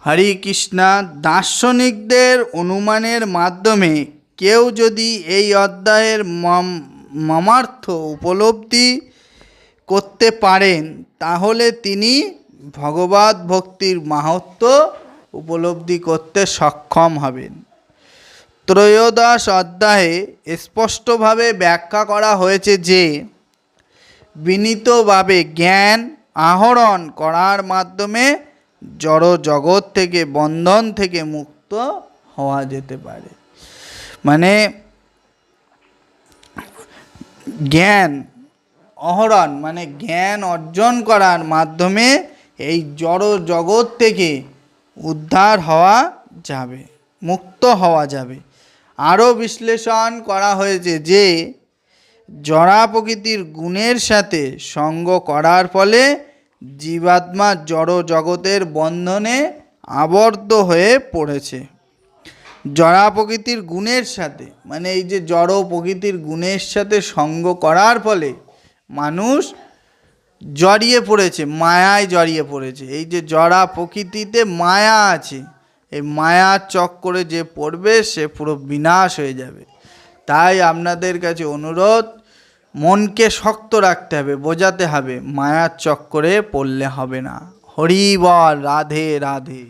হরে কৃষ্ণা। দার্শনিকদের অনুমানের মাধ্যমে কেউ যদি এই অধ্যায়ের মর্মার্থ উপলব্ধি করতে পারেন তাহলে তিনি ভগবত ভক্তির মাহাত্ম্য উপলব্ধি করতে সক্ষম হবেন। ত্রয়োদশ অধ্যায়ে স্পষ্টভাবে ব্যাখ্যা করা হয়েছে যে বিনীতভাবে জ্ঞান আহরণ করার মাধ্যমে জড় জগৎ থেকে বন্ধন থেকে মুক্ত হওয়া যেতে পারে। মানে জ্ঞান আহরণ মানে জ্ঞান অর্জন করার মাধ্যমে এই জড় জগৎ থেকে উদ্ধার হওয়া যাবে, মুক্ত হওয়া যাবে। আরও বিশ্লেষণ করা হয়েছে যে জড়া প্রকৃতির গুণের সাথে সঙ্গ করার ফলে জীবাত্মা জড় জগতের বন্ধনে আবদ্ধ হয়ে পড়েছে। জড়া প্রকৃতির গুণের সাথে মানে এই যে জড় প্রকৃতির গুণের সাথে সঙ্গ করার ফলে মানুষ জড়িয়ে পড়েছে, মায়ায় জড়িয়ে পড়েছে। এই যে জড়া প্রকৃতিতে মায়া আছে, এই মায়ার চক্করে যে পড়বে সে পুরো বিনাশ হয়ে যাবে। তাই আপনাদের কাছে অনুরোধ, মনকে শক্ত রাখতে হবে, বোঝাতে হবে, মায়ার চক্করে পড়লে হবে না। হরি বল, রাধে রাধে।